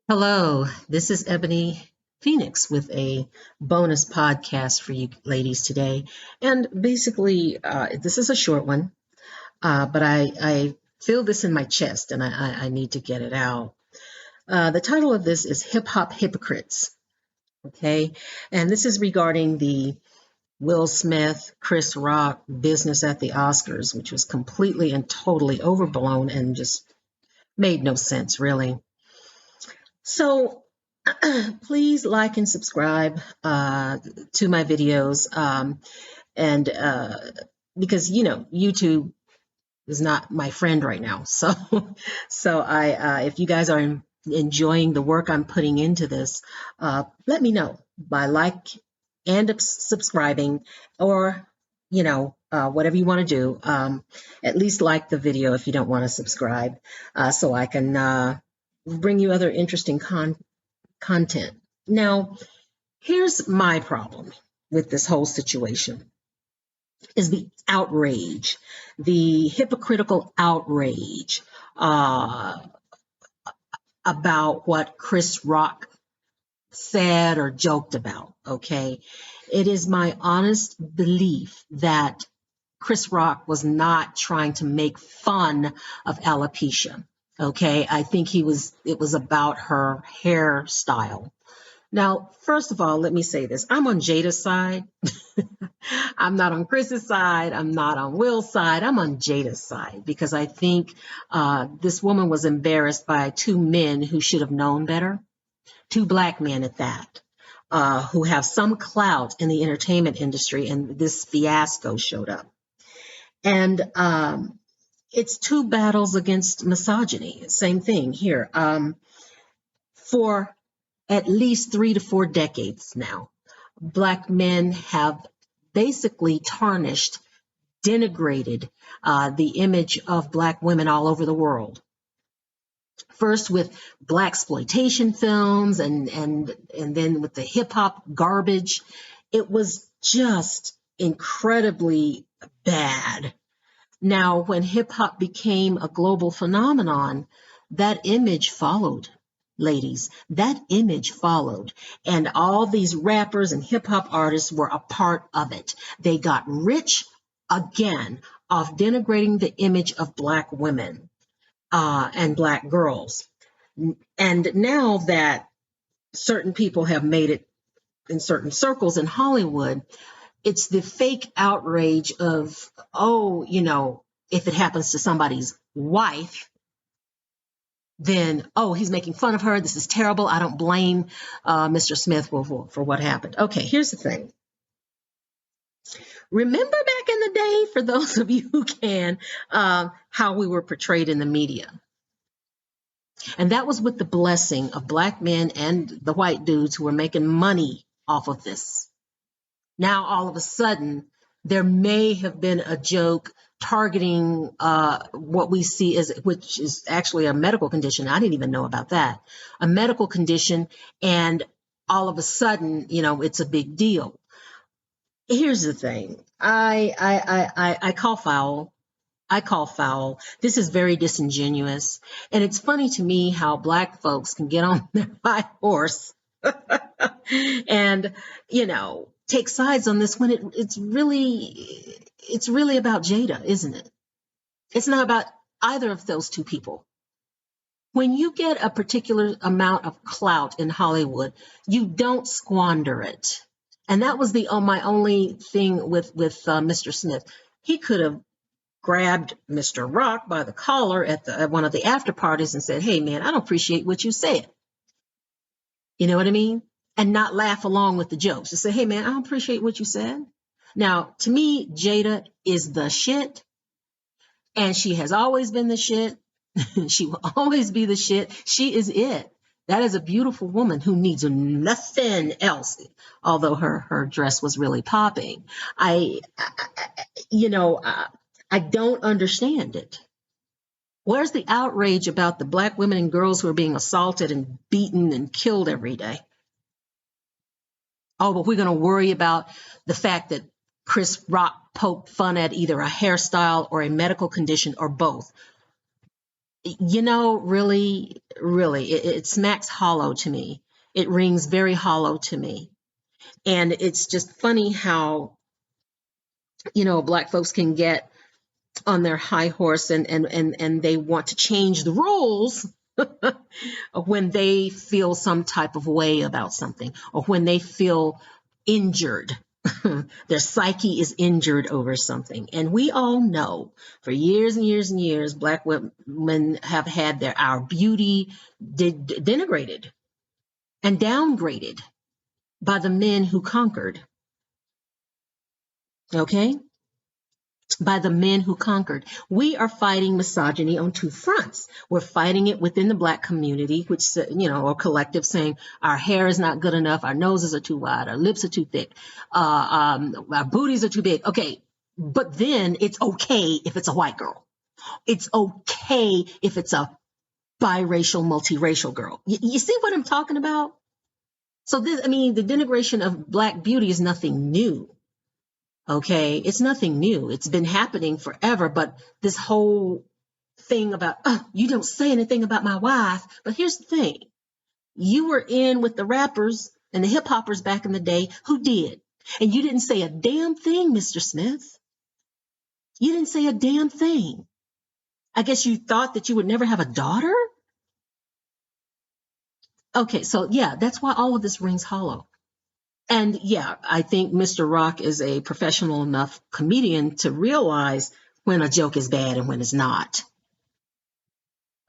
Hello, this is Ebony Phoenix with a bonus podcast for you ladies today. And basically, this is a short one, but I feel this in my chest and I need to get it out. The title of this is Hip Hop Hypocrites. Okay, and this is regarding the Will Smith, Chris Rock business at the Oscars, which was completely and totally overblown and just made no sense, really. So please like and subscribe to my videos, and because YouTube is not my friend right now. So I if you guys are enjoying the work I'm putting into this, let me know by like and subscribing, or whatever you want to do. At least like the video if you don't want to subscribe, so I can bring you other interesting content. Now, here's my problem with this whole situation is the outrage, the hypocritical outrage about what Chris Rock said or joked about, okay? It is my honest belief that Chris Rock was not trying to make fun of alopecia. Okay, I think it was about her hairstyle. Now, first of all, let me say this. I'm on Jada's side. I'm not on Chris's side. I'm not on Will's side. I'm on Jada's side because I think this woman was embarrassed by two men who should have known better, two black men at that, who have some clout in the entertainment industry, and this fiasco showed up. And it's two battles against misogyny. Same thing here. For at least 3 to 4 decades now, Black men have basically tarnished, denigrated the image of Black women all over the world. First with blaxploitation films, and then with the hip hop garbage. It was just incredibly bad. Now, when hip hop became a global phenomenon, that image followed, ladies. That image followed. And all these rappers and hip hop artists were a part of it. They got rich again off denigrating the image of Black women and Black girls. And now that certain people have made it in certain circles in Hollywood, it's the fake outrage of, if it happens to somebody's wife, then, he's making fun of her. This is terrible. I don't blame Mr. Smith for what happened. Okay, here's the thing. Remember back in the day, for those of you who can, how we were portrayed in the media. And that was with the blessing of Black men and the white dudes who were making money off of this. Now, all of a sudden, there may have been a joke targeting what we see which is actually a medical condition. I didn't even know about that. A medical condition, and all of a sudden, it's a big deal. Here's the thing. I call foul. I call foul. This is very disingenuous. And it's funny to me how Black folks can get on their high horse and, take sides on this when it's really about Jada, isn't it? It's not about either of those two people. When you get a particular amount of clout in Hollywood, you don't squander it. And that was my only thing with Mr. Smith. He could have grabbed Mr. Rock by the collar at one of the after parties and said, "Hey, man, I don't appreciate what you said." You know what I mean? And not laugh along with the jokes. Just say, "Hey, man, I don't appreciate what you said." Now, to me, Jada is the shit, and she has always been the shit. She will always be the shit. She is it. That is a beautiful woman who needs nothing else. Although her dress was really popping, I don't understand it. Where's the outrage about the black women and girls who are being assaulted and beaten and killed every day? Oh, but we're going to worry about the fact that Chris Rock poked fun at either a hairstyle or a medical condition or both. Really, it smacks hollow to me. It rings very hollow to me. And it's just funny how, black folks can get on their high horse and they want to change the rules when they feel some type of way about something, or when they feel injured. Their psyche is injured over something. And we all know for years and years and years, black women have had our beauty denigrated and downgraded by the men who conquered. Okay? By the men who conquered. We are fighting misogyny on two fronts. We're fighting it within the black community, which, or collective, saying our hair is not good enough, our noses are too wide, our lips are too thick, our booties are too big. Okay, but then it's okay if it's a white girl. It's okay if it's a biracial, multiracial girl. You see what I'm talking about? So the denigration of black beauty is nothing new. Okay, it's nothing new. It's been happening forever. But this whole thing about, you don't say anything about my wife. But here's the thing. You were in with the rappers and the hip hoppers back in the day who did. And you didn't say a damn thing, Mr. Smith. You didn't say a damn thing. I guess you thought that you would never have a daughter? Okay, so yeah, that's why all of this rings hollow. And yeah, I think Mr. Rock is a professional enough comedian to realize when a joke is bad and when it's not.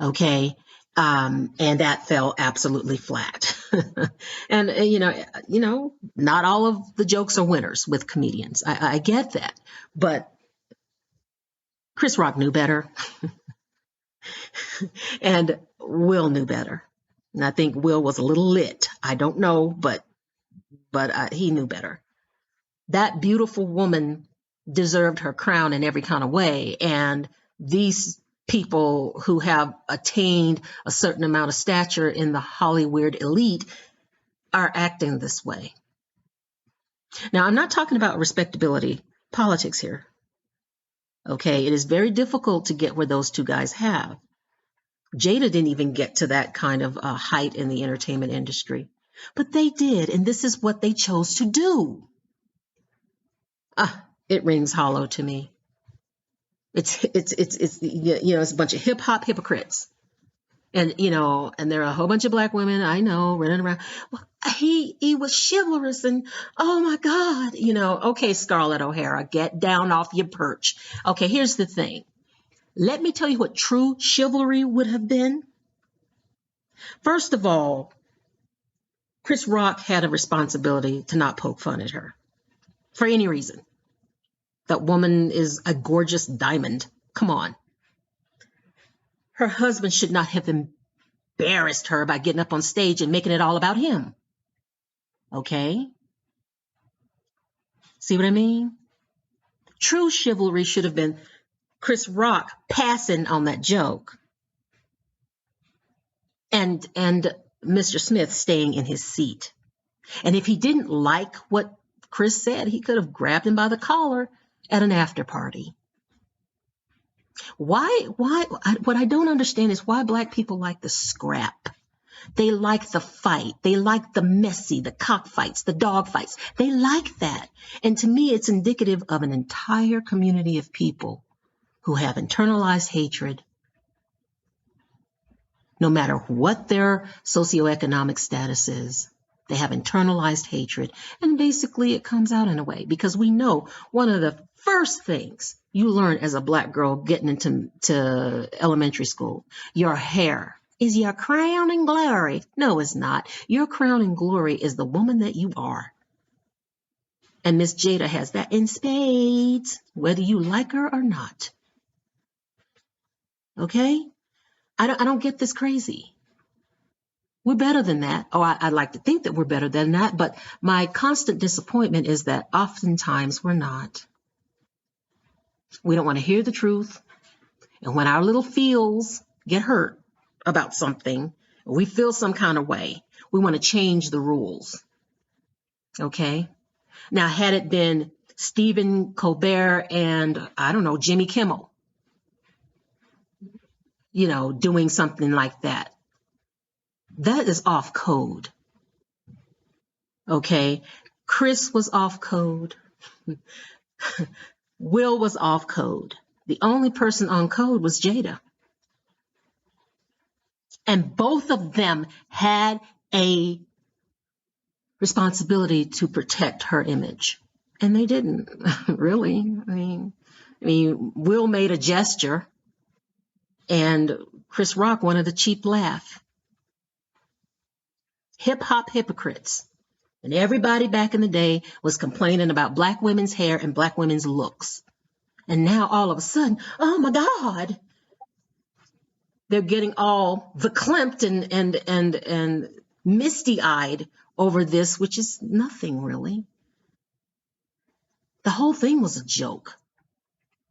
Okay. And that fell absolutely flat. And, not all of the jokes are winners with comedians. I get that. But Chris Rock knew better. And Will knew better. And I think Will was a little lit. I don't know, but he knew better. That beautiful woman deserved her crown in every kind of way. And these people who have attained a certain amount of stature in the Hollywood elite are acting this way. Now, I'm not talking about respectability politics here. Okay, it is very difficult to get where those two guys have. Jada didn't even get to that kind of height in the entertainment industry. But they did, and this is what they chose to do. It rings hollow to me. It's a bunch of hip hop hypocrites, and and there are a whole bunch of black women I know running around. Well, he was chivalrous, and oh my God, Okay, Scarlett O'Hara, get down off your perch. Okay, here's the thing. Let me tell you what true chivalry would have been. First of all, Chris Rock had a responsibility to not poke fun at her for any reason. That woman is a gorgeous diamond. Come on. Her husband should not have embarrassed her by getting up on stage and making it all about him. Okay? See what I mean? True chivalry should have been Chris Rock passing on that joke and Mr. Smith staying in his seat. And if he didn't like what Chris said, he could have grabbed him by the collar at an after party. What I don't understand is why black people like the scrap. They like the fight. They like the messy, the cockfights, the dog fights. They like that. And to me, it's indicative of an entire community of people who have internalized hatred, no matter what their socioeconomic status is. They have internalized hatred. And basically it comes out in a way, because we know one of the first things you learn as a black girl getting into elementary school? Your hair is your crown and glory. No, it's not. Your crown and glory is the woman that you are. And Miss Jada has that in spades, whether you like her or not. Okay? I don't get this crazy. We're better than that. Oh, I'd like to think that we're better than that, but my constant disappointment is that oftentimes we're not. We don't want to hear the truth. And when our little feels get hurt about something, we feel some kind of way, we want to change the rules. Okay? Now, had it been Stephen Colbert and, I don't know, Jimmy Kimmel, doing something like that, that is off code. Okay? Chris was off code. Will was off code. The only person on code was Jada. And both of them had a responsibility to protect her image. And they didn't, really. I mean, Will made a gesture, and Chris Rock wanted a cheap laugh. Hip-hop hypocrites. And everybody back in the day was complaining about black women's hair and black women's looks. And now all of a sudden, oh my God, they're getting all verklempt and misty-eyed over this, which is nothing really. The whole thing was a joke,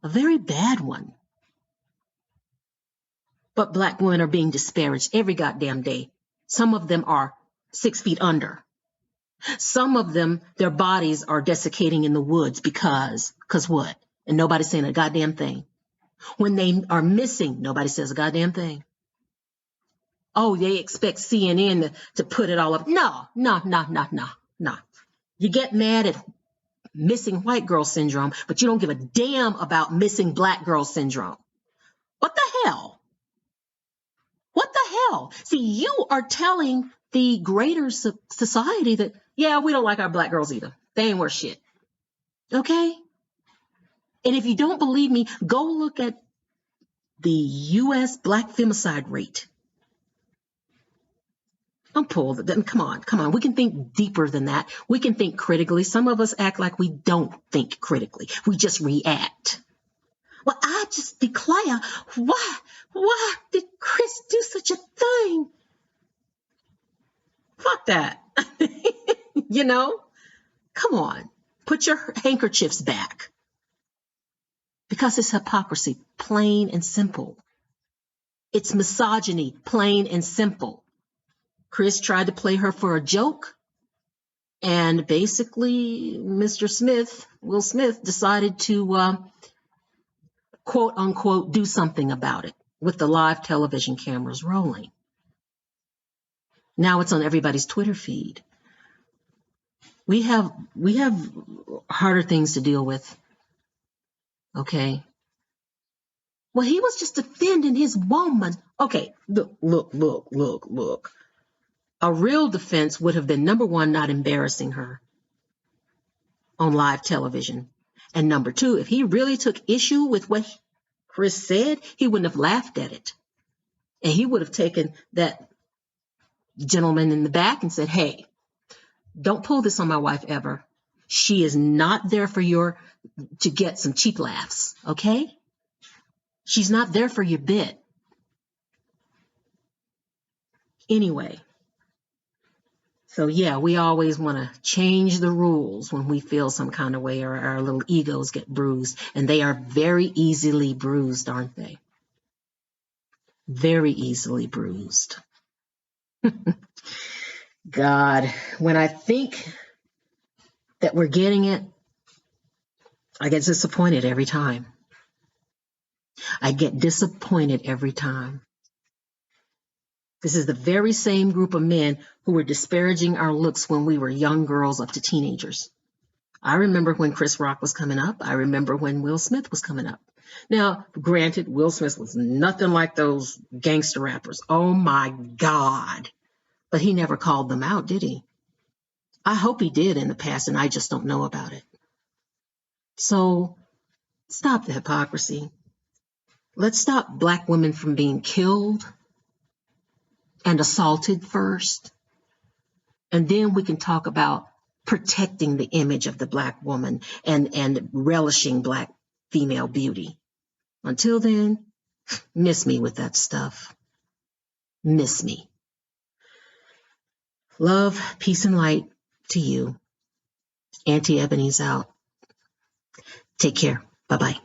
a very bad one. But black women are being disparaged every goddamn day. Some of them are 6 feet under. Some of them, their bodies are desiccating in the woods because what? And nobody's saying a goddamn thing. When they are missing, nobody says a goddamn thing. Oh, they expect CNN to put it all up. No. You get mad at missing white girl syndrome, but you don't give a damn about missing black girl syndrome. What the hell? What the hell? See, you are telling the greater society that, yeah, we don't like our black girls either. They ain't worth shit. Okay? And if you don't believe me, go look at the U.S. black femicide rate. Don't pull that. Come on. We can think deeper than that. We can think critically. Some of us act like we don't think critically. We just react. Well, I just declare, why did Chris do such a thing? Fuck that. Come on. Put your handkerchiefs back. Because it's hypocrisy, plain and simple. It's misogyny, plain and simple. Chris tried to play her for a joke, and basically Will Smith, decided to, quote unquote, do something about it with the live television cameras rolling. Now it's on everybody's Twitter feed. We have harder things to deal with. Okay. Well, he was just defending his woman. Okay, look. A real defense would have been, number one, not embarrassing her on live television. And number two, if he really took issue with what Chris said, he wouldn't have laughed at it. And he would have taken that gentleman in the back and said, hey, don't pull this on my wife ever. She is not there to get some cheap laughs, okay? She's not there for your bit. Anyway, so yeah, we always want to change the rules when we feel some kind of way or our little egos get bruised. And they are very easily bruised, aren't they? Very easily bruised. God, when I think that we're getting it, I get disappointed every time. This is the very same group of men who were disparaging our looks when we were young girls up to teenagers. I remember when Chris Rock was coming up. I remember when Will Smith was coming up. Now, granted, Will Smith was nothing like those gangster rappers. Oh my God. But he never called them out, did he? I hope he did in the past, and I just don't know about it. So Stop the hypocrisy. Let's stop Black women from being killed and assaulted first. And then we can talk about protecting the image of the Black woman and relishing Black female beauty. Until then, miss me with that stuff. Miss me. Love, peace, and light to you. Auntie Ebony's out. Take care. Bye-bye.